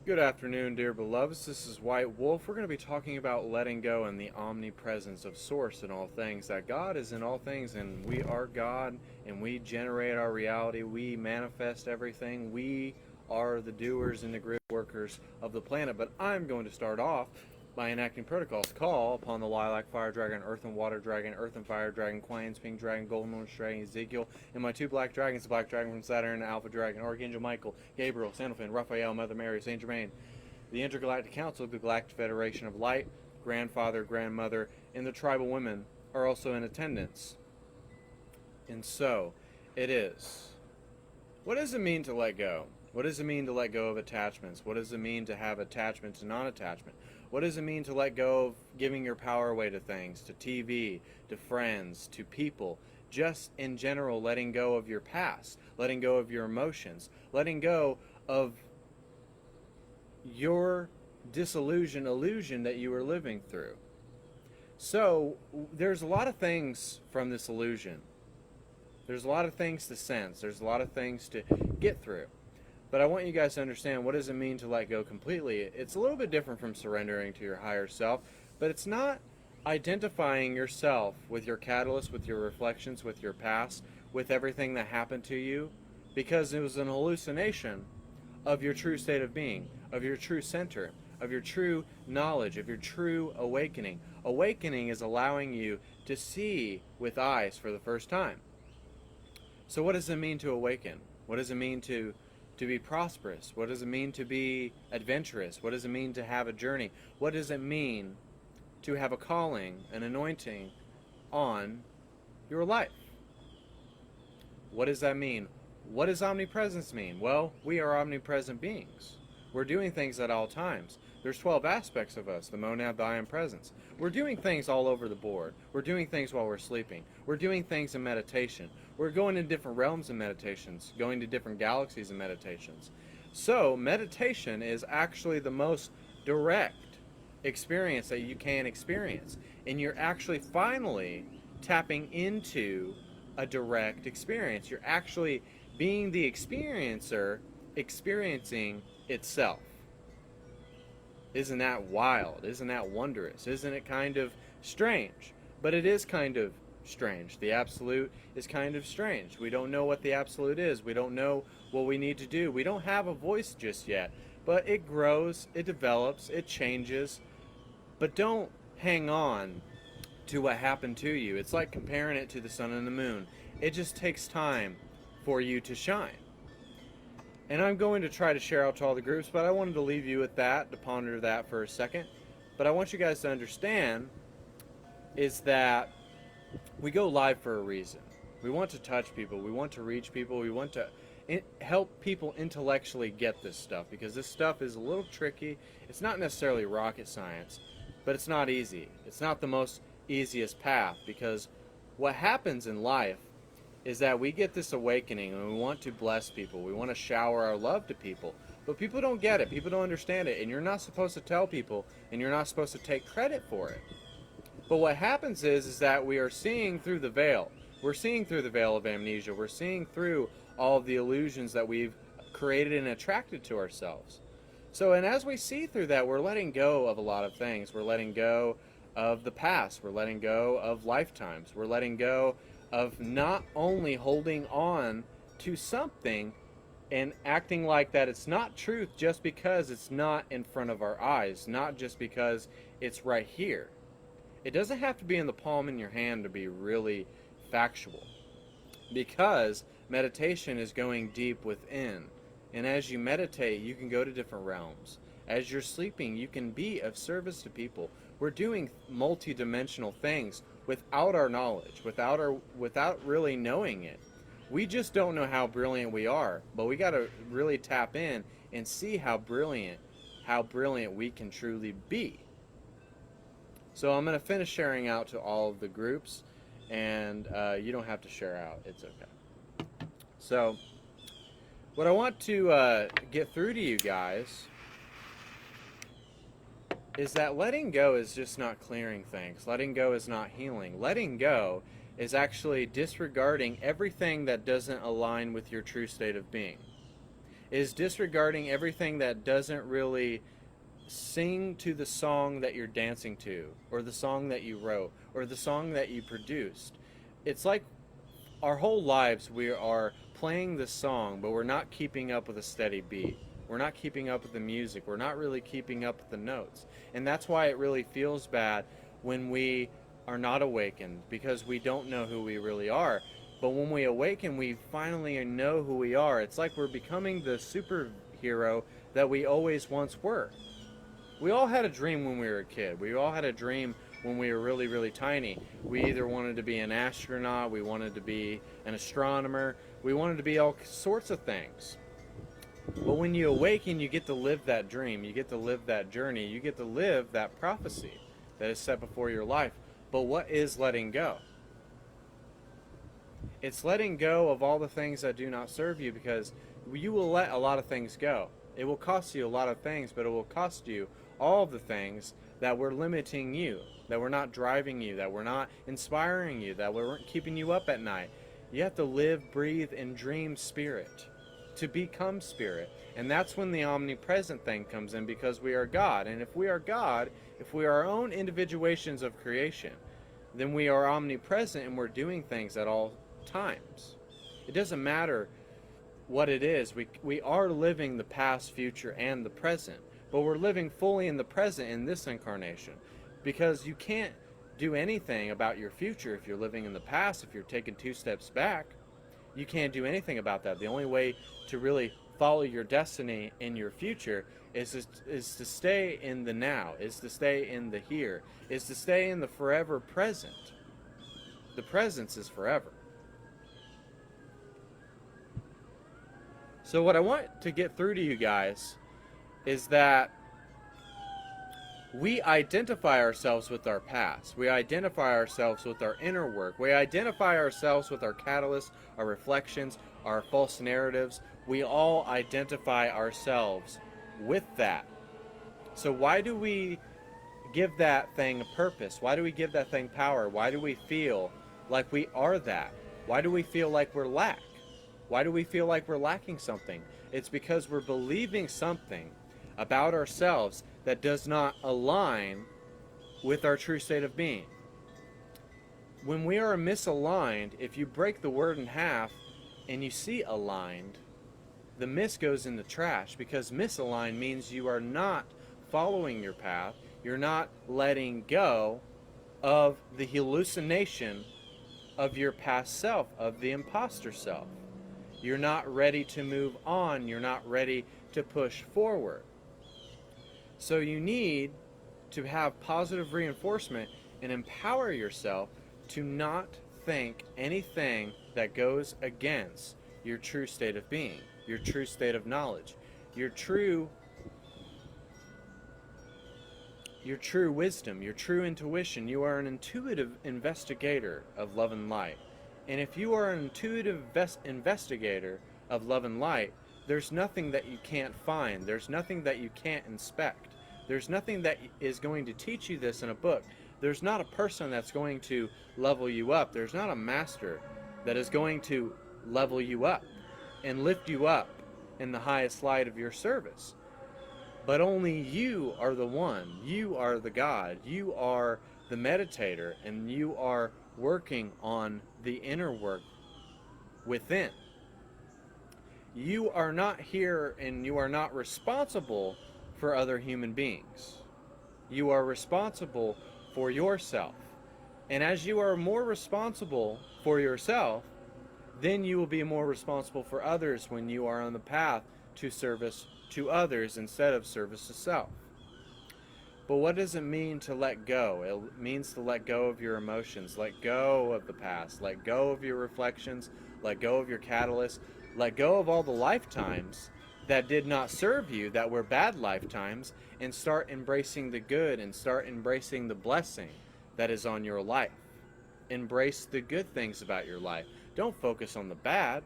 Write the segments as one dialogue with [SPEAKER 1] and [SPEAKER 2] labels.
[SPEAKER 1] Good afternoon, dear beloveds. This is White Wolf. We're going to be talking about letting go and the omnipresence of Source in all things. That God is in all things, and we are God, and we generate our reality. We manifest everything. We are the doers and the grid workers of the planet. But I'm going to start off by enacting protocols. Call upon the Lilac Fire Dragon, Earth and Water Dragon, Earth and Fire Dragon, Quain's Pink Dragon, Golden Orange Dragon, Ezekiel, and my two black dragons, the Black Dragon from Saturn, Alpha Dragon, Archangel Michael, Gabriel, Sandalphon, Raphael, Mother Mary, Saint Germain, the Intergalactic Council, the Galactic Federation of Light, Grandfather, Grandmother, and the Tribal Women are also in attendance. And so, it is. What does it mean to let go? What does it mean to let go of attachments? What does it mean to have attachment to non-attachment? What does it mean to let go of giving your power away to things, to TV, to friends, to people? Just in general, letting go of your past, letting go of your emotions, letting go of your illusion that you were living through. So, there's a lot of things from this illusion. There's a lot of things to sense. There's a lot of things to get through. But I want you guys to understand, what does it mean to let go completely? It's a little bit different from surrendering to your higher self, but it's not identifying yourself with your catalyst, with your reflections, with your past, with everything that happened to you, because it was an hallucination of your true state of being, of your true center, of your true knowledge, of your true awakening. Awakening is allowing you to see with eyes for the first time. So what does it mean to awaken? What does it mean to be prosperous? What does it mean to be adventurous? What does it mean to have a journey? What does it mean to have a calling, an anointing on your life? What does that mean? What does omnipresence mean? Well, we are omnipresent beings. We're doing things at all times. There's 12 aspects of us, the monad, the I am presence. We're doing things all over the board. We're doing things while we're sleeping. We're doing things in meditation. We're going in different realms in meditations, going to different galaxies in meditations. So meditation is actually the most direct experience that you can experience. And you're actually finally tapping into a direct experience. You're actually being the experiencer, experiencing itself. Isn't that wild? Isn't that wondrous? Isn't it kind of strange? But it is kind of strange. The absolute is kind of strange. We don't know what the absolute is. We don't know what we need to do. We don't have a voice just yet. But it grows, it develops, it changes. But don't hang on to what happened to you. It's like comparing it to the sun and the moon. It just takes time for you to shine. And I'm going to try to share out to all the groups, but I wanted to leave you with that, to ponder that for a second. But I want you guys to understand is that we go live for a reason. We want to touch people. We want to reach people. We want to help people intellectually get this stuff, because this stuff is a little tricky. It's not necessarily rocket science, but it's not easy. It's not the most easiest path, because what happens in life is that we get this awakening and we want to bless people. We want to shower our love to people. But people don't get it. People don't understand it. And you're not supposed to tell people, and you're not supposed to take credit for it. But what happens is that we are seeing through the veil. We're seeing through the veil of amnesia. We're seeing through all of the illusions that we've created and attracted to ourselves. So, and as we see through that, we're letting go of a lot of things. We're letting go of the past. We're letting go of lifetimes. We're letting go of not only holding on to something and acting like that it's not truth just because it's not in front of our eyes, not just because it's right here. It doesn't have to be in the palm of your hand to be really factual, because meditation is going deep within. And as you meditate, you can go to different realms. As you're sleeping, you can be of service to people. We're doing multi-dimensional things without our knowledge, without really knowing it. We just don't know how brilliant we are, but we got to really tap in and see how brilliant we can truly be. So I'm going to finish sharing out to all of the groups, and you don't have to share out. It's okay. So what I want to get through to you guys is that letting go is just not clearing things. Letting go is not healing. Letting go is actually disregarding everything that doesn't align with your true state of being. is disregarding everything that doesn't really sing to the song that you're dancing to, or the song that you wrote, or the song that you produced. It's like our whole lives we are playing this song, but we're not keeping up with a steady beat. We're not keeping up with the music. We're not really keeping up with the notes. And that's why it really feels bad when we are not awakened, because we don't know who we really are. But when we awaken, we finally know who we are. It's like we're becoming the superhero that we always once were. We all had a dream when we were a kid. We all had a dream when we were really, really tiny. We either wanted to be an astronaut, we wanted to be an astronomer, we wanted to be all sorts of things. But when you awaken, you get to live that dream, you get to live that journey, you get to live that prophecy that is set before your life. But what is letting go? It's letting go of all the things that do not serve you, because you will let a lot of things go. It will cost you a lot of things, but it will cost you all of the things that were limiting you, that were not driving you, that were not inspiring you, that weren't keeping you up at night. You have to live, breathe, and dream spirit to become spirit. And that's when the omnipresent thing comes in, because we are God. And if we are God, if we are our own individuations of creation, then we are omnipresent and we're doing things at all times. It doesn't matter what it is. We are living the past, future, and the present. But we're living fully in the present in this incarnation, because you can't do anything about your future if you're living in the past. If you're taking 2 steps back, you can't do anything about that. The only way to really follow your destiny in your future is to stay in the now, is to stay in the here, is to stay in the forever present. The presence is forever. So what I want to get through to you guys is that we identify ourselves with our past. We identify ourselves with our inner work. We identify ourselves with our catalysts, our reflections, our false narratives. We all identify ourselves with that. So why do we give that thing a purpose? Why do we give that thing power? Why do we feel like we are that? Why do we feel like we're lack? Why do we feel like we're lacking something? It's because we're believing something about ourselves that does not align with our true state of being. When we are misaligned, if you break the word in half and you see aligned, the mis goes in the trash, because misaligned means you are not following your path. You're not letting go of the hallucination of your past self, of the imposter self. You're not ready to move on. You're not ready to push forward. So you need to have positive reinforcement and empower yourself to not think anything that goes against your true state of being, your true state of knowledge, your true wisdom, your true intuition. You are an intuitive investigator of love and light. And if you are an intuitive investigator of love and light, there's nothing that you can't find. There's nothing that you can't inspect. There's nothing that is going to teach you this in a book. There's not a person that's going to level you up. There's not a master that is going to level you up and lift you up in the highest light of your service. But only you are the one. You are the God. You are the meditator, and you are working on the inner work within. You are not here, and you are not responsible for other human beings. You are responsible for yourself. And as you are more responsible for yourself, then you will be more responsible for others when you are on the path to service to others instead of service to self. But what does it mean to let go? It means to let go of your emotions, let go of the past, let go of your reflections, let go of your catalysts, let go of all the lifetimes that did not serve you, that were bad lifetimes, and start embracing the good and start embracing the blessing that is on your life. Embrace the good things about your life. Don't focus on the bad.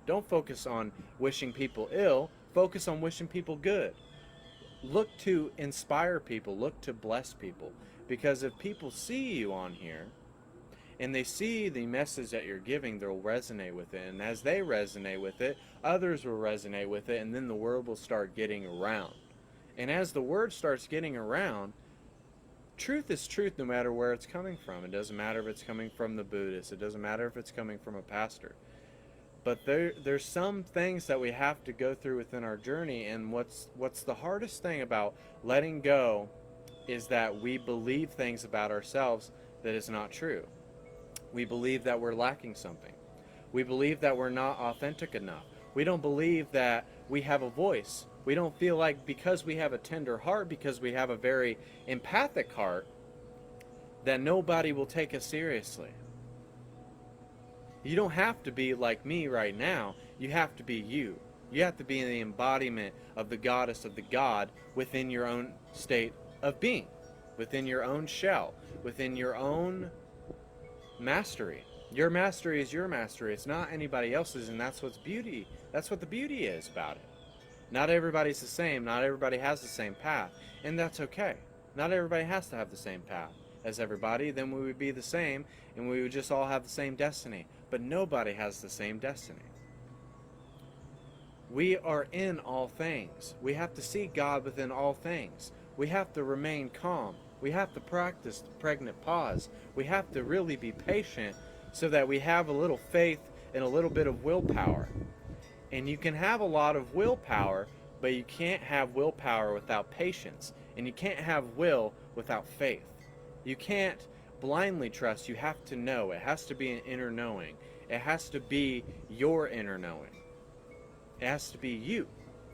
[SPEAKER 1] Don't focus on wishing people ill. Focus on wishing people good. Look to inspire people. Look to bless people. Because if people see you on here and they see the message that you're giving, they'll resonate with it. And as they resonate with it, others will resonate with it, and then the word will start getting around. And as the word starts getting around, truth is truth no matter where it's coming from. It doesn't matter if it's coming from the Buddhist. It doesn't matter if it's coming from a pastor. But there's some things that we have to go through within our journey, and what's the hardest thing about letting go is that we believe things about ourselves that is not true. We believe that we're lacking something. We believe that we're not authentic enough. We don't believe that we have a voice. We don't feel like because we have a tender heart, because we have a very empathic heart, that nobody will take us seriously. You don't have to be like me right now. You have to be you. You have to be in the embodiment of the goddess of the god within your own state of being, within your own shell, within your own mastery. Your mastery is your mastery. It's not anybody else's, and that's what's beauty. That's what the beauty is about it. Not everybody's the same. Not everybody has the same path, and that's okay. Not everybody has to have the same path as everybody. Then we would be the same, and we would just all have the same destiny. But nobody has the same destiny. We are in all things. We have to see God within all things. We have to remain calm. We have to practice the pregnant pause. We have to really be patient so that we have a little faith and a little bit of willpower. And you can have a lot of willpower, but you can't have willpower without patience. And you can't have will without faith. You can't blindly trust. You have to know. It has to be an inner knowing. It has to be your inner knowing. It has to be you.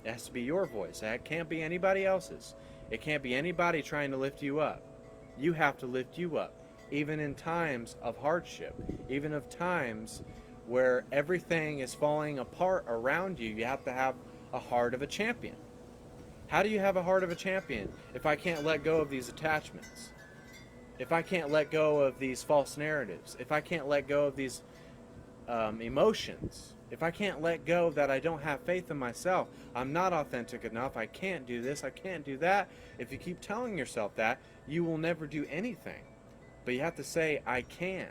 [SPEAKER 1] It has to be your voice. It can't be anybody else's. It can't be anybody trying to lift you up. You have to lift you up, even in times of hardship, even of times where everything is falling apart around you. You have to have a heart of a champion. How do you have a heart of a champion if I can't let go of these attachments? If I can't let go of these false narratives? If I can't let go of these emotions? If I can't let go that I don't have faith in myself, I'm not authentic enough, I can't do this, I can't do that. If you keep telling yourself that, you will never do anything. But you have to say, I can,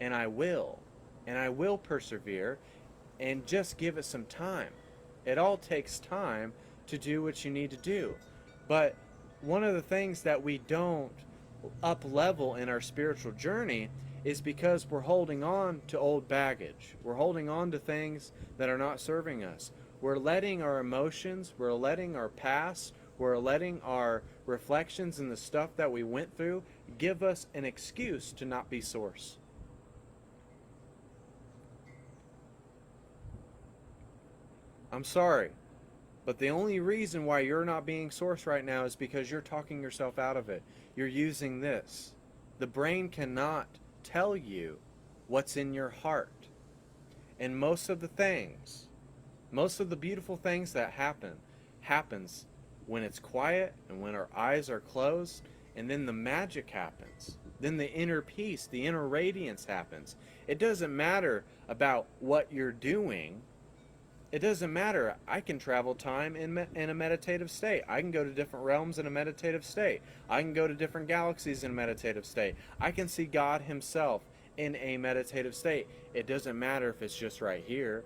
[SPEAKER 1] and I will persevere, and just give it some time. It all takes time to do what you need to do. But one of the things that we don't up level in our spiritual journey is because we're holding on to old baggage. We're holding on to things that are not serving us. We're letting our emotions, we're letting our past, we're letting our reflections and the stuff that we went through give us an excuse to not be source. I'm sorry, but the only reason why you're not being source right now is because you're talking yourself out of it. You're using this. The brain cannot tell you what's in your heart. And most of the things, most of the beautiful things that happens when it's quiet and when our eyes are closed, and then the magic happens. Then the inner peace, the inner radiance happens. It doesn't matter about what you're doing. It doesn't matter. I can travel time in a meditative state. I can go to different realms in a meditative state. I can go to different galaxies in a meditative state. I can see God himself in a meditative state. It doesn't matter if it's just right here.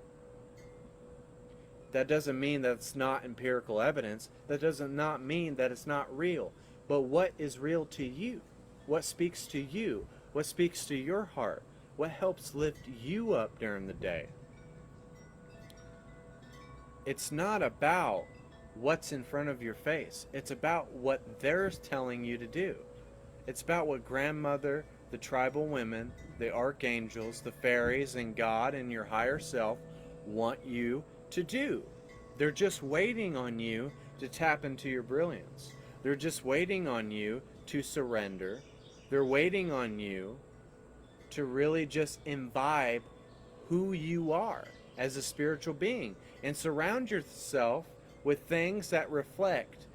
[SPEAKER 1] That doesn't mean that it's not empirical evidence. That doesn't not mean that it's not real. But what is real to you? What speaks to you? What speaks to your heart? What helps lift you up during the day? It's not about what's in front of your face. It's about what they're telling you to do. It's about what grandmother, the tribal women, the archangels, the fairies, and God and your higher self want you to do. They're just waiting on you to tap into your brilliance. They're just waiting on you to surrender. They're waiting on you to really just imbibe who you are as a spiritual being, and surround yourself with things that reflect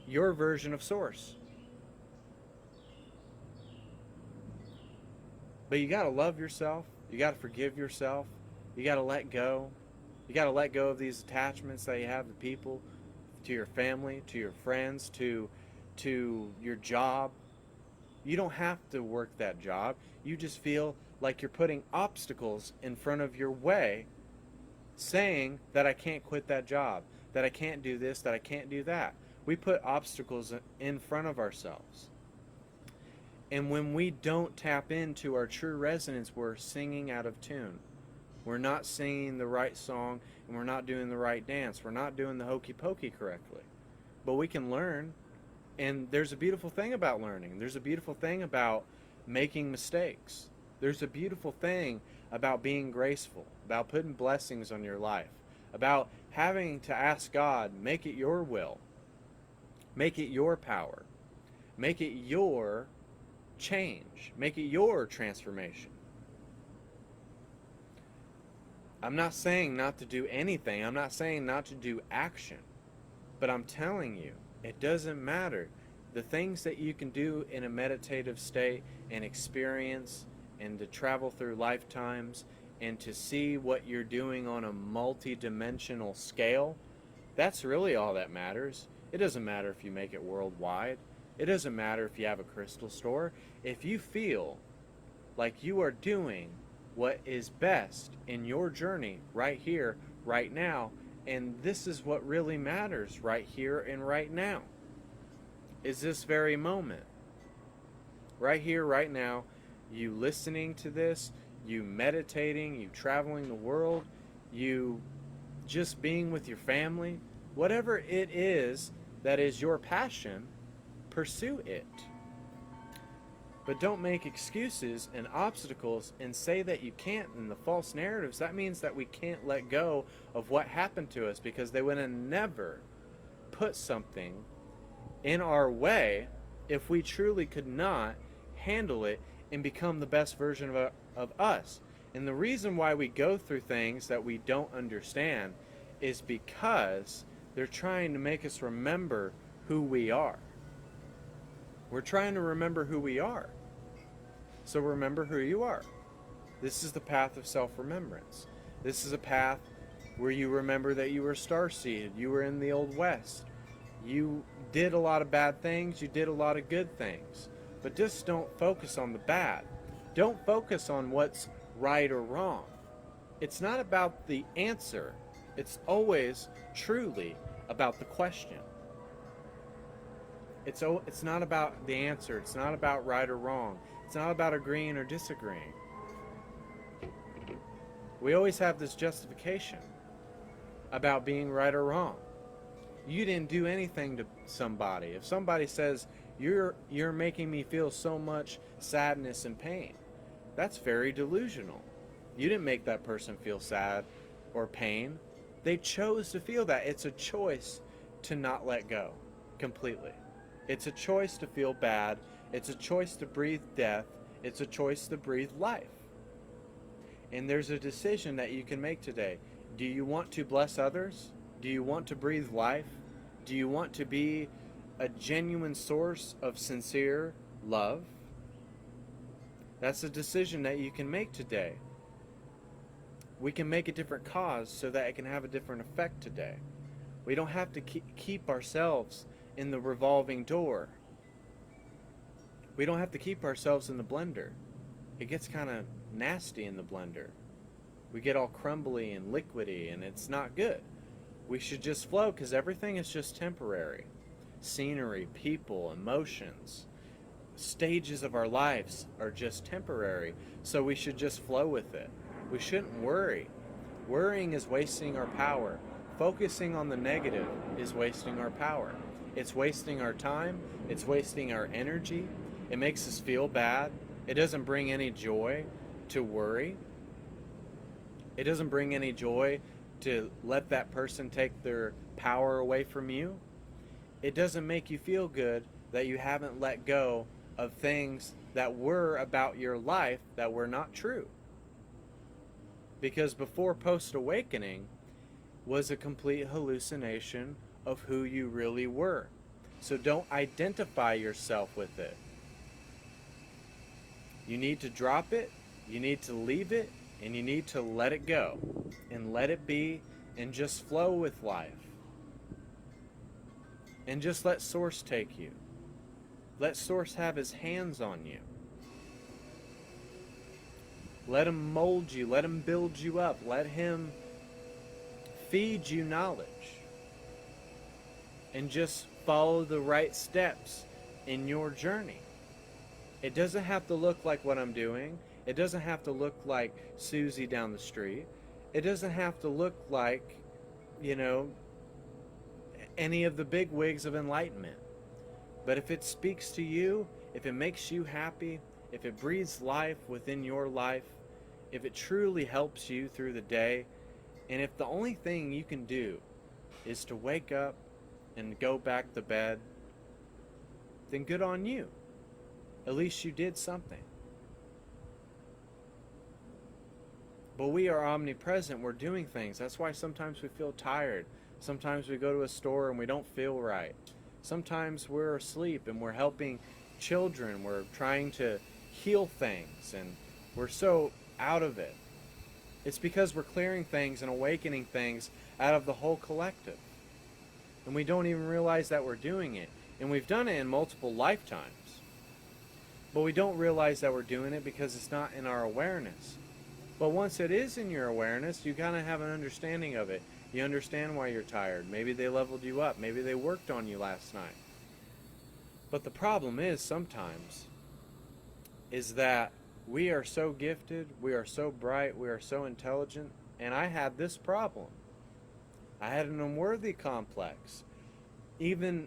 [SPEAKER 1] your version of source. But you got to love yourself. You got to forgive yourself. You got to let go. You got to let go of these attachments that you have to people, to your family, to your friends, to your job. You don't have to work that job. You just feel like you're putting obstacles in front of your way, saying that I can't quit that job, that I can't do this, that I can't do that. We put obstacles in front of ourselves. And when we don't tap into our true resonance, we're singing out of tune. We're not singing the right song, and we're not doing the right dance. We're not doing the hokey pokey correctly. But we can learn, and there's a beautiful thing about learning. There's a beautiful thing about making mistakes. There's a beautiful thing about being graceful, about putting blessings on your life, about having to ask God, make it your will, make it your power, make it your change, make it your transformation. I'm not saying not to do anything. I'm not saying not to do action. But I'm telling you, it doesn't matter. The things that you can do in a meditative state and experience and to travel through lifetimes and to see what you're doing on a multi-dimensional scale, that's really all that matters. It doesn't matter if you make it worldwide. It doesn't matter if you have a crystal store. If you feel like you are doing what is best in your journey right here, right now, and this is what really matters right here and right now, is this very moment. Right here, right now, you listening to this, you meditating, you traveling the world, you just being with your family, whatever it is that is your passion, pursue it. But don't make excuses and obstacles and say that you can't, and the false narratives. That means that we can't let go of what happened to us, because they would have never put something in our way if we truly could not handle it and become the best version of us. And the reason why we go through things that we don't understand is because they're trying to make us remember who we are. We're trying to remember who we are. So remember who you are. This is the path of self-remembrance. This is a path where you remember that you were star-seeded. You were in the Old West. You did a lot of bad things. You did a lot of good things. But just don't focus on the bad. Don't focus on what's right or wrong. It's not about the answer. It's always truly about the question. It's not about the answer. It's not about right or wrong. It's not about agreeing or disagreeing. We always have this justification about being right or wrong. You didn't do anything to somebody. If somebody says, you're making me feel so much sadness and pain, that's very delusional. You didn't make that person feel sad or pain. They chose to feel that. It's a choice to not let go completely. It's a choice to feel bad. It's a choice to breathe death. It's a choice to breathe life. And there's a decision that you can make today. Do you want to bless others? Do you want to breathe life? Do you want to be a genuine source of sincere love? That's a decision that you can make today. We can make a different cause so that it can have a different effect today. We don't have to keep ourselves in the revolving door. We don't have to keep ourselves in the blender. It gets kind of nasty in the blender. We get all crumbly and liquidy, and it's not good. We should just flow, because everything is just temporary. Scenery, people, emotions, stages of our lives are just temporary, so we should just flow with it. We shouldn't worry. Worrying is wasting our power. Focusing on the negative is wasting our power. It's wasting our time. It's wasting our energy. It makes us feel bad. It doesn't bring any joy to worry. It doesn't bring any joy to let that person take their power away from you. It doesn't make you feel good that you haven't let go of things that were about your life that were not true. Because before post-awakening was a complete hallucination of who you really were. So don't identify yourself with it. You need to drop it, you need to leave it, and you need to let it go. And let it be, and just flow with life. And just let Source take you. Let Source have his hands on you. Let him mold you. Let him build you up. Let him feed you knowledge. And just follow the right steps in your journey. It doesn't have to look like what I'm doing. It doesn't have to look like Susie down the street. It doesn't have to look like, any of the big wigs of enlightenment. But if it speaks to you, if it makes you happy, if it breathes life within your life, if it truly helps you through the day, and if the only thing you can do is to wake up and go back to bed, then good on you. At least you did something. But we are omnipresent. We're doing things. That's why sometimes we feel tired. Sometimes we go to a store and we don't feel right. Sometimes we're asleep and we're helping children. We're trying to heal things and we're so out of it. It's because we're clearing things and awakening things out of the whole collective. And we don't even realize that we're doing it. And we've done it in multiple lifetimes. But we don't realize that we're doing it because it's not in our awareness. But once it is in your awareness, you kind of have an understanding of it. You understand why you're tired. Maybe they leveled you up. Maybe they worked on you last night. But the problem is sometimes is that we are so gifted, we are so bright, we are so intelligent, and I had this problem. I had an unworthy complex. Even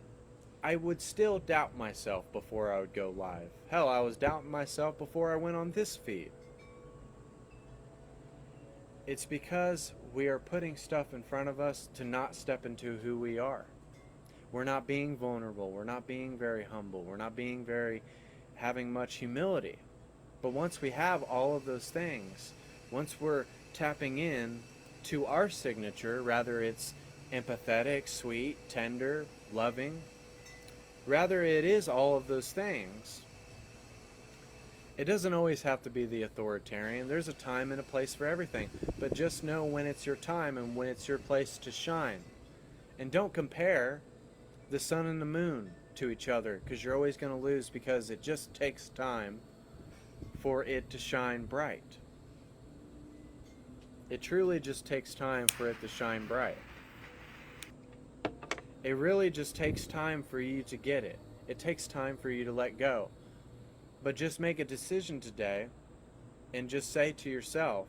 [SPEAKER 1] I would still doubt myself before I would go live. Hell, I was doubting myself before I went on this feed. It's because we are putting stuff in front of us to not step into who we are. We're not being vulnerable. We're not being very humble. We're not being having much humility. But once we have all of those things, once we're tapping in to our signature, rather it's empathetic, sweet, tender, loving, rather it is all of those things. It doesn't always have to be the authoritarian. There's a time and a place for everything. But just know when it's your time and when it's your place to shine. And don't compare the sun and the moon to each other, because you're always going to lose, because it just takes time for it to shine bright. It truly just takes time for it to shine bright. It really just takes time for you to get it. It takes time for you to let go. But just make a decision today and just say to yourself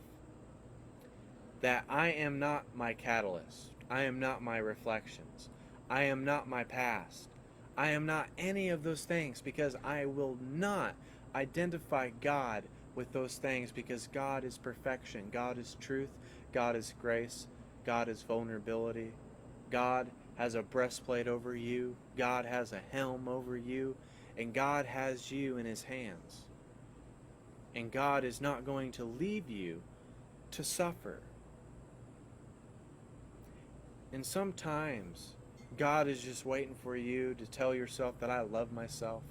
[SPEAKER 1] that I am not my catalyst. I am not my reflections. I am not my past. I am not any of those things, because I will not identify God with those things, because God is perfection. God is truth. God is grace. God is vulnerability. God has a breastplate over you. God has a helm over you. And God has you in his hands. And God is not going to leave you to suffer. And sometimes God is just waiting for you to tell yourself that I love myself.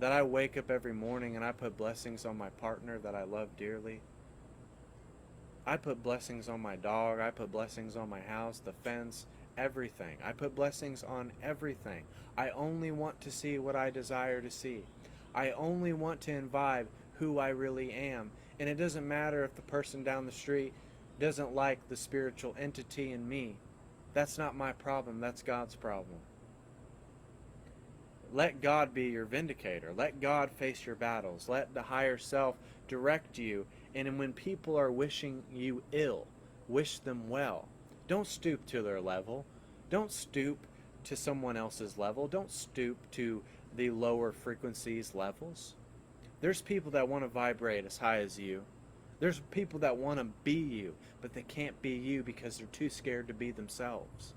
[SPEAKER 1] That I wake up every morning and I put blessings on my partner that I love dearly. I put blessings on my dog. I put blessings on my house, the fence, everything. I put blessings on everything. I only want to see what I desire to see. I only want to imbibe who I really am. And it doesn't matter if the person down the street doesn't like the spiritual entity in me. That's not my problem. That's God's problem. Let God be your vindicator. Let God face your battles. Let the higher self direct you. And when people are wishing you ill, wish them well. Don't stoop to their level. Don't stoop to someone else's level. Don't stoop to the lower frequencies levels. There's people that want to vibrate as high as you. There's people that want to be you, but they can't be you because they're too scared to be themselves.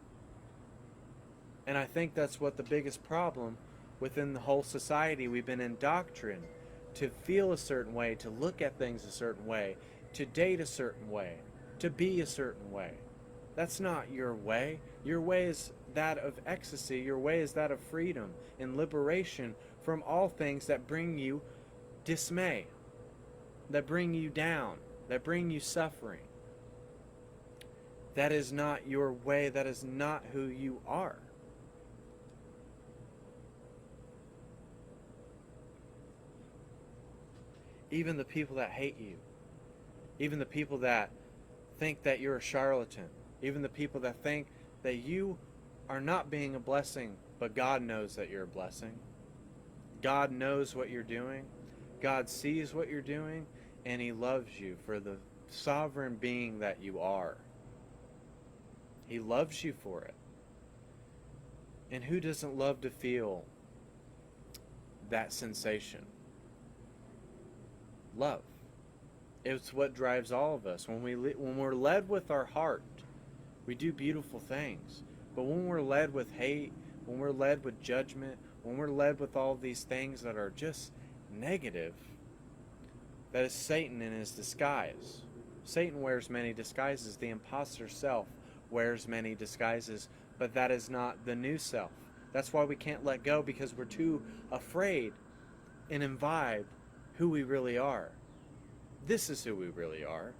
[SPEAKER 1] And I think that's what the biggest problem within the whole society. We've been indoctrined to feel a certain way, to look at things a certain way, to date a certain way, to be a certain way. That's not your way. Your way is that of ecstasy. Your way is that of freedom and liberation from all things that bring you dismay, that bring you down, that bring you suffering. That is not your way. That is not who you are. even the people that hate you, even the people that think that you're a charlatan, even the people that think that you are not being a blessing, but God knows that you're a blessing. God knows what you're doing. God sees what you're doing, and He loves you for the sovereign being that you are. He loves you for it. And who doesn't love to feel that sensation? Love. It's what drives all of us. When we're led with our heart, we do beautiful things. But when we're led with hate, when we're led with judgment, when we're led with all these things that are just negative, that is Satan in his disguise. Satan wears many disguises. The imposter self wears many disguises, but that is not the new self. That's why we can't let go, because we're too afraid and imbibe who we really are. This is who we really are.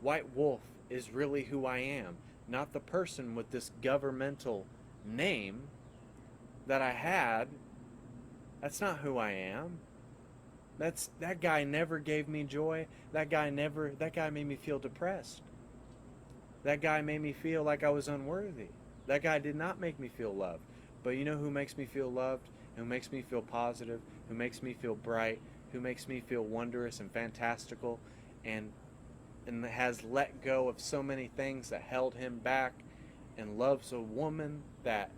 [SPEAKER 1] White Wolf is really who I am, not the person with this governmental name that I had. That's not who I am. That guy never gave me joy. That guy made me feel depressed. That guy made me feel like I was unworthy. That guy did not make me feel loved. But you know who makes me feel loved? Who makes me feel positive? Who makes me feel bright? Who makes me feel wondrous and fantastical, and has let go of so many things that held him back, and loves a woman that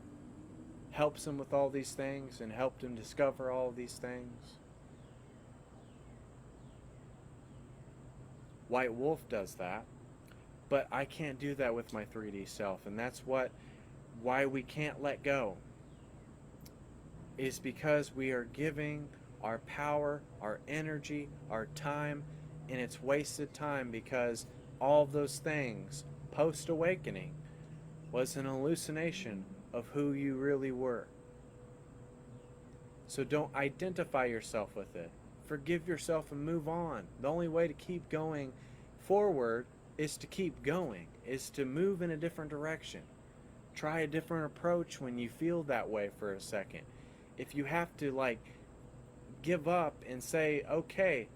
[SPEAKER 1] helps him with all these things and helped him discover all of these things? White Wolf does that, but I can't do that with my 3D self, and that's why we can't let go, is because we are giving our power, our energy, our time, and it's wasted time, because all of those things post-awakening was an hallucination of who you really were. So don't identify yourself with it. Forgive yourself and move on. The only way to keep going forward is to keep going, is to move in a different direction. Try a different approach when you feel that way for a second. If you have to give up and say, okay,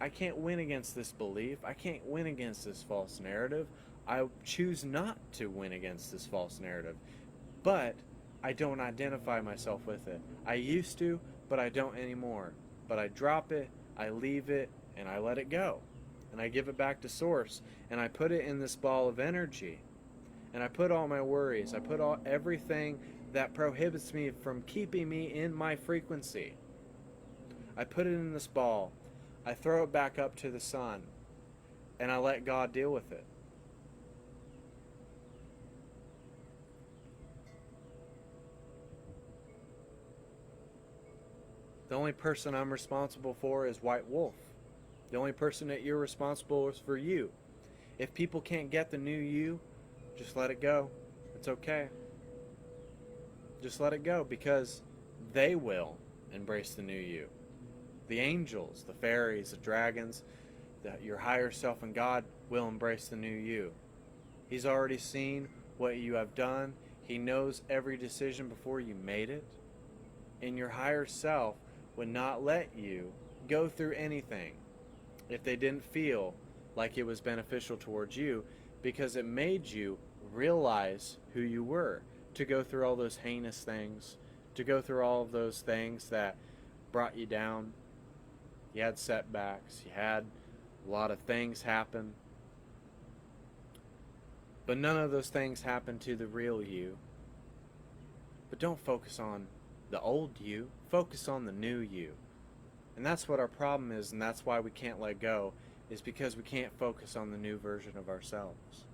[SPEAKER 1] I can't win against this belief, I can't win against this false narrative, I choose not to win against this false narrative, but I don't identify myself with it. I used to, but I don't anymore. But I drop it, I leave it, and I let it go. And I give it back to Source, and I put it in this ball of energy. And I put all my worries, I put everything that prohibits me from keeping me in my frequency. I put it in this ball, I throw it back up to the sun, and I let God deal with it. The only person I'm responsible for is White Wolf. The only person that you're responsible is for you. If people can't get the new you, just let it go. It's okay. Just let it go, because they will embrace the new you. The angels, the fairies, the dragons, your higher self and God will embrace the new you. He's already seen what you have done. He knows every decision before you made it. And your higher self would not let you go through anything if they didn't feel like it was beneficial towards you, because it made you realize who you were, to go through all those heinous things, to go through all of those things that brought you down. You had setbacks, you had a lot of things happen, but none of those things happened to the real you. But don't focus on the old you, focus on the new you. And that's what our problem is, and that's why we can't let go, is because we can't focus on the new version of ourselves.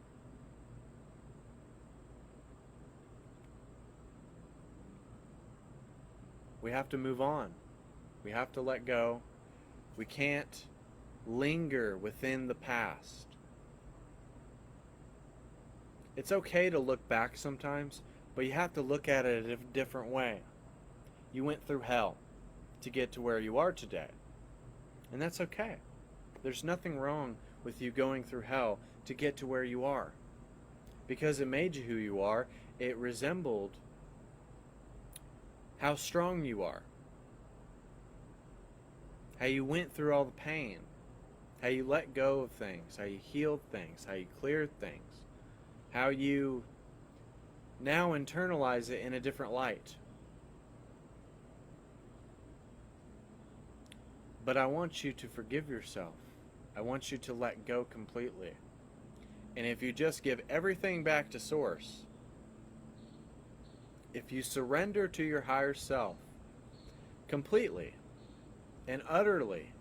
[SPEAKER 1] We have to move on. We have to let go. We can't linger within the past. It's okay to look back sometimes, but you have to look at it a different way. You went through hell to get to where you are today. And that's okay. There's nothing wrong with you going through hell to get to where you are, because it made you who you are. It resembled how strong you are. how you went through all the pain, how you let go of things, how you healed things, how you cleared things, how you now internalize it in a different light. But I want you to forgive yourself. I want you to let go completely. And if you just give everything back to Source, if you surrender to your higher self completely and utterly,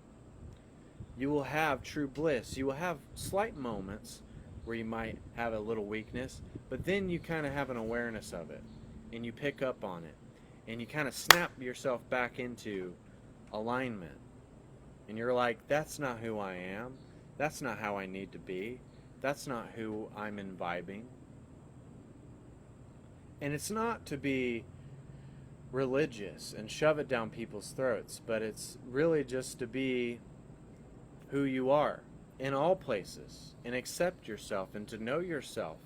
[SPEAKER 1] you will have true bliss. You will have slight moments where you might have a little weakness, but then you kind of have an awareness of it and you pick up on it and you kind of snap yourself back into alignment. And you're like, that's not who I am. That's not how I need to be. That's not who I'm imbibing. And it's not to be religious and shove it down people's throats, but it's really just to be who you are in all places and accept yourself and to know yourself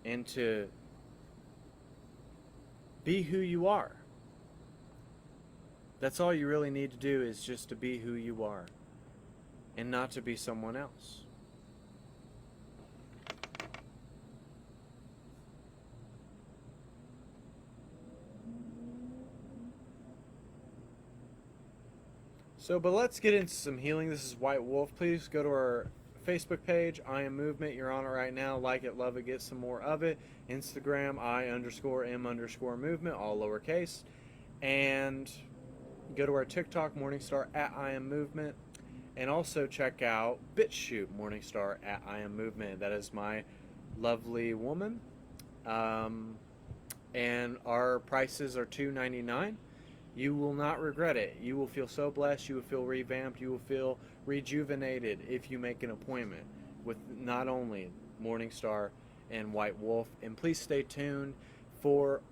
[SPEAKER 1] and to be who you are. That's all you really need to do, is just to be who you are and not to be someone else. So, but let's get into some healing. This is White Wolf. Please go to our Facebook page, I Am Movement. You're on it right now. Like it, love it, get some more of it. Instagram, I_M_movement, all lowercase. And go to our TikTok, MorningStar at I Am Movement. And also check out bitchute, MorningStar at I Am Movement. That is my lovely woman. And our prices are $2.99. You will not regret it. You will feel so blessed. You will feel revamped. You will feel rejuvenated if you make an appointment with not only MorningStar and White Wolf. And please stay tuned for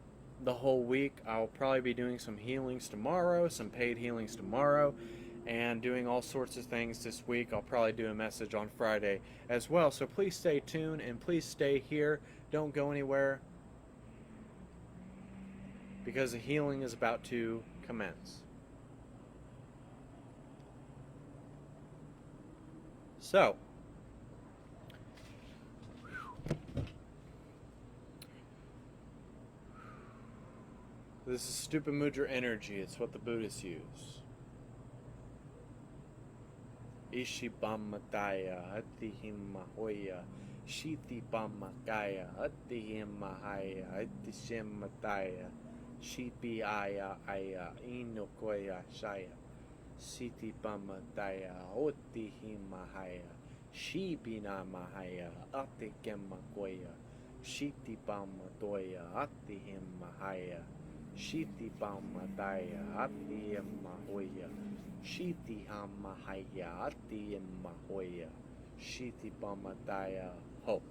[SPEAKER 1] the whole week. I'll probably be doing some healings tomorrow, some paid healings tomorrow, and doing all sorts of things this week. I'll probably do a message on Friday as well. So please stay tuned and please stay here. Don't go anywhere, because the healing is about to commence. So, this is stupid mudra energy. It's what the Buddhists use. Ishibamataya Atihimahoya Shiti Bamakaya Atihimahaya Atishimataya Shipi aya aya inokoya shaya Siti Bamataya Otihimahaya Shibina Mahaya Atikemakoya Shiti Bamatoya Atihimahaya Shiti Bamataya Atihimahoya Shiti Hamahaya Atihimahoya Shiti Bamataya Ho.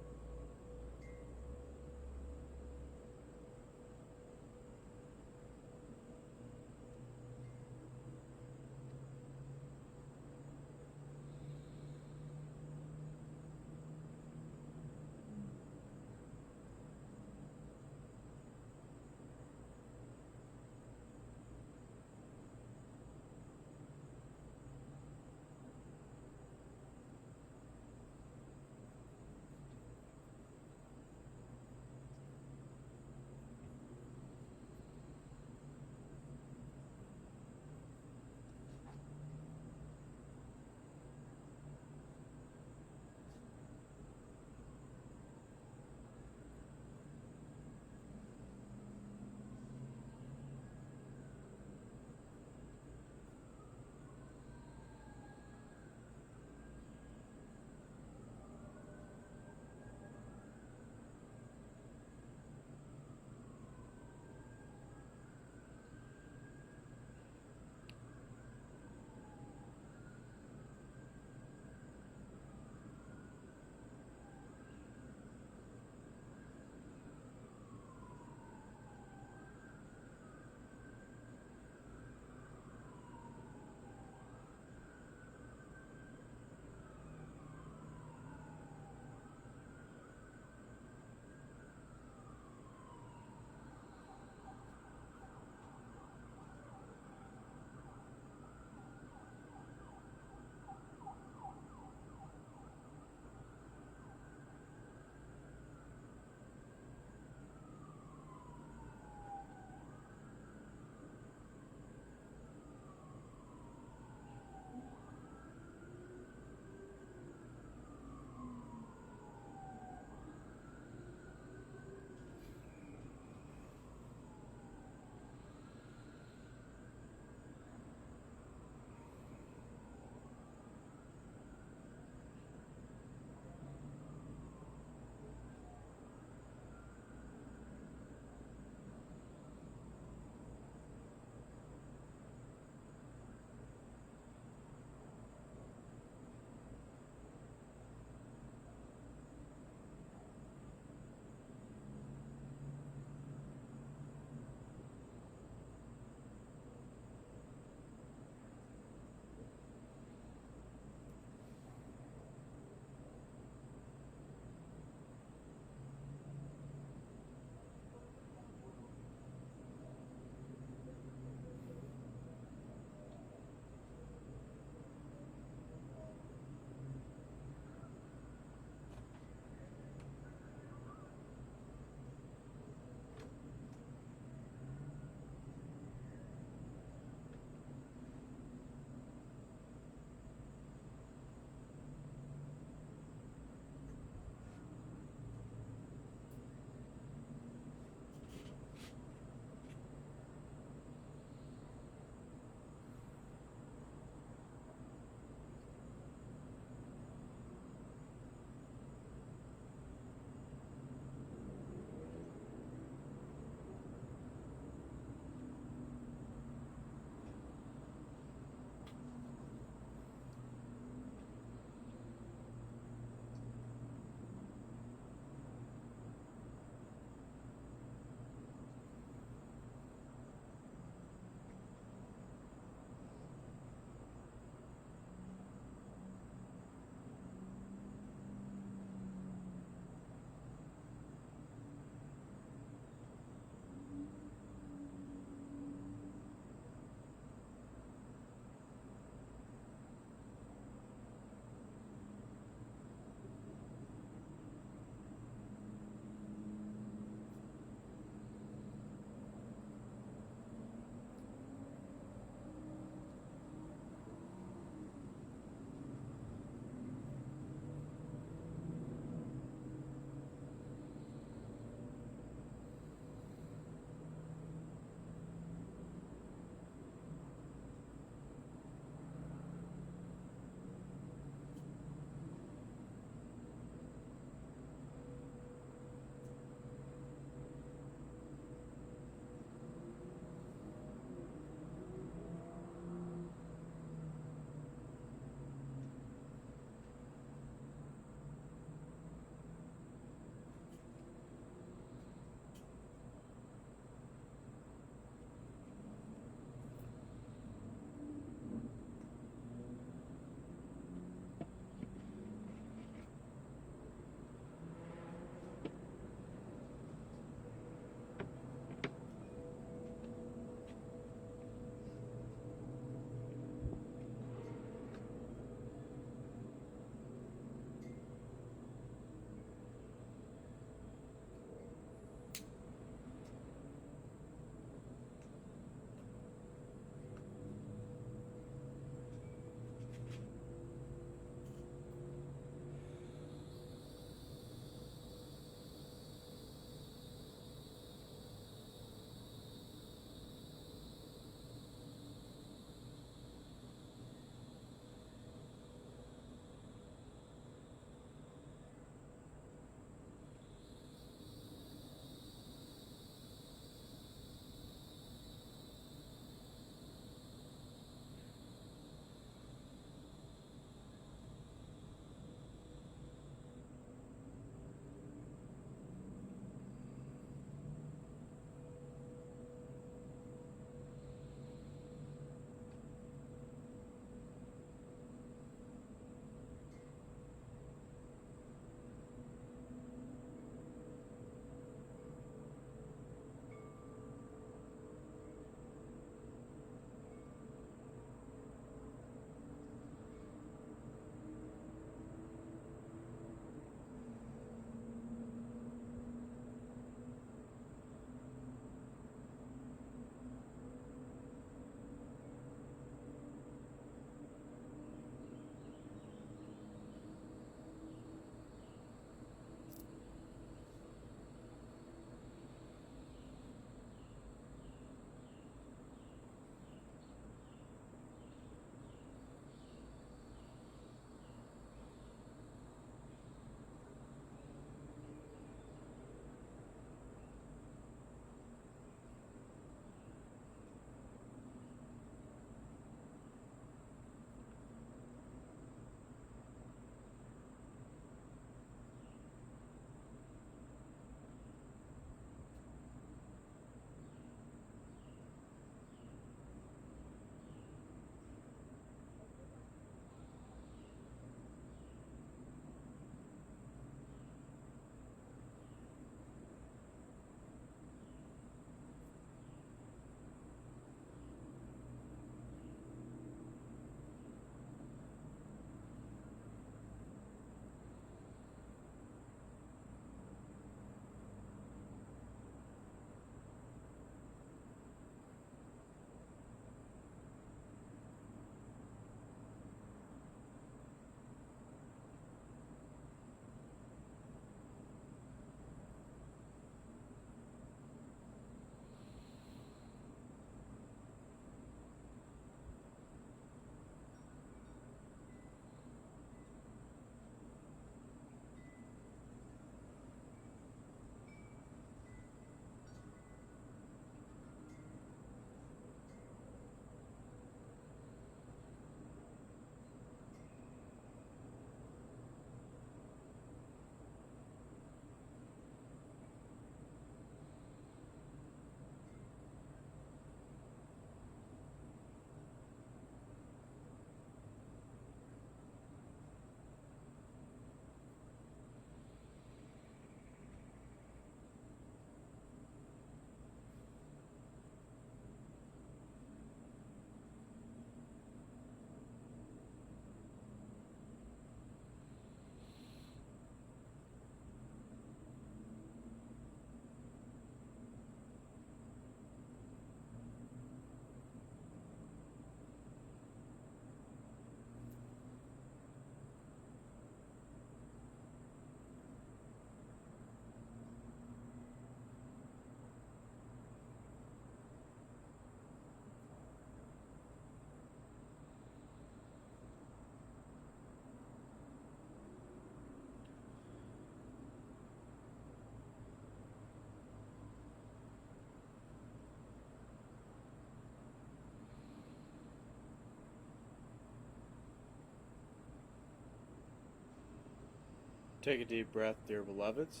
[SPEAKER 1] Take a deep breath, dear beloveds.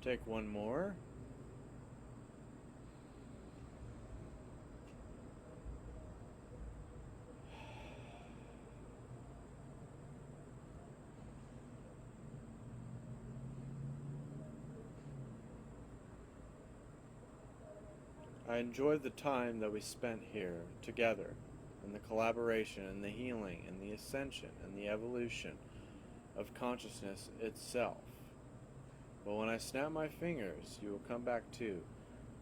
[SPEAKER 1] Take one more. I enjoyed the time that we spent here together, and the collaboration, and the healing, and the ascension, and the evolution of consciousness itself. But when I snap my fingers, you will come back too.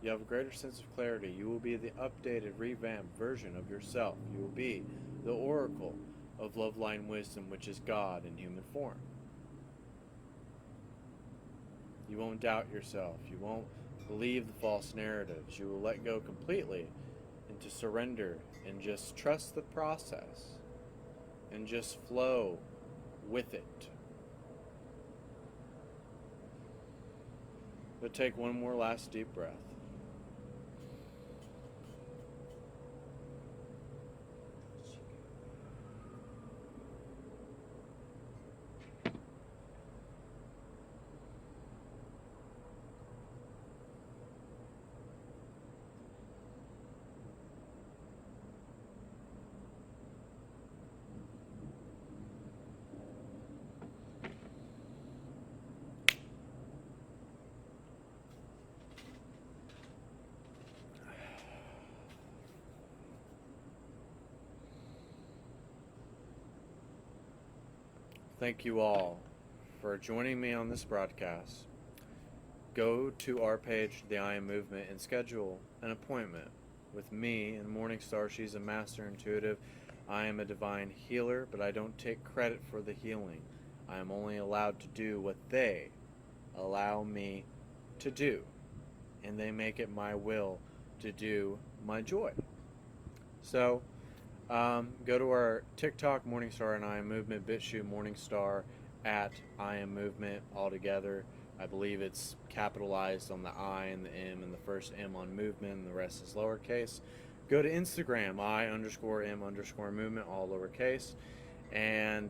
[SPEAKER 1] You have a greater sense of clarity. You will be the updated, revamped version of yourself. You will be the oracle of love line wisdom, which is God in human form. You won't doubt yourself. You won't believe the false narratives. You will let go completely into surrender and just trust the process and just flow with it. But take one more last deep breath. Thank you all for joining me on this broadcast. Go to our page, the I Am Movement, and schedule an appointment with me and MorningStar. She's a master intuitive. I am a divine healer, but I don't take credit for the healing. I am only allowed to do what they allow me to do, and they make it my will to do my joy. So, go to our TikTok, MorningStar and I Am Movement, bitchute MorningStar at I Am Movement all together. I believe it's capitalized on the I and the M, and the first M on movement, and the rest is lowercase. Go to Instagram, I_M_movement, all lowercase. And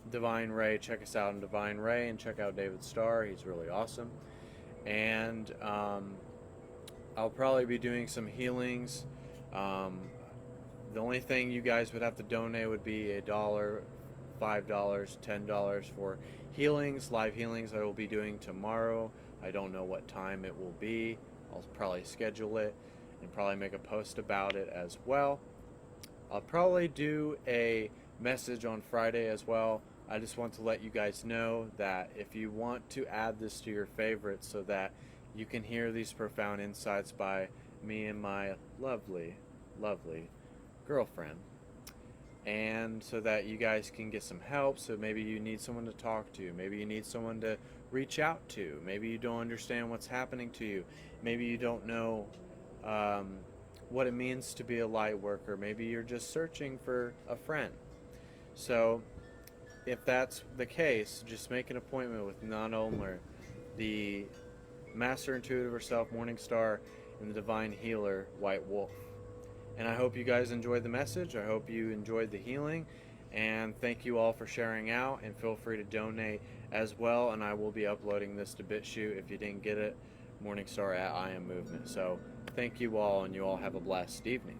[SPEAKER 1] Divine Ray, check us out on Divine Ray, and check out David Starr. He's really awesome. And I'll probably be doing some healings. The only thing you guys would have to donate would be $1, $5, $10 for healings, live healings I will be doing tomorrow. I don't know what time it will be. I'll probably schedule it and probably make a post about it as well. I'll probably do a message on Friday as well. I just want to let you guys know that if you want to add this to your favorites so that you can hear these profound insights by me and my lovely, lovely girlfriend, and so that you guys can get some help. So maybe you need someone to talk to, maybe you need someone to reach out to, maybe you don't understand what's happening to you, maybe you don't know what it means to be a light worker, maybe you're just searching for a friend. So if that's the case, just make an appointment with not only the Master Intuitive herself, MorningStar, and the Divine Healer, White Wolf. And I hope you guys enjoyed the message. I hope you enjoyed the healing. And thank you all for sharing out. And feel free to donate as well. And I will be uploading this to BitChute if you didn't get it. MorningStar at I Am Movement. So thank you all, and you all have a blessed evening.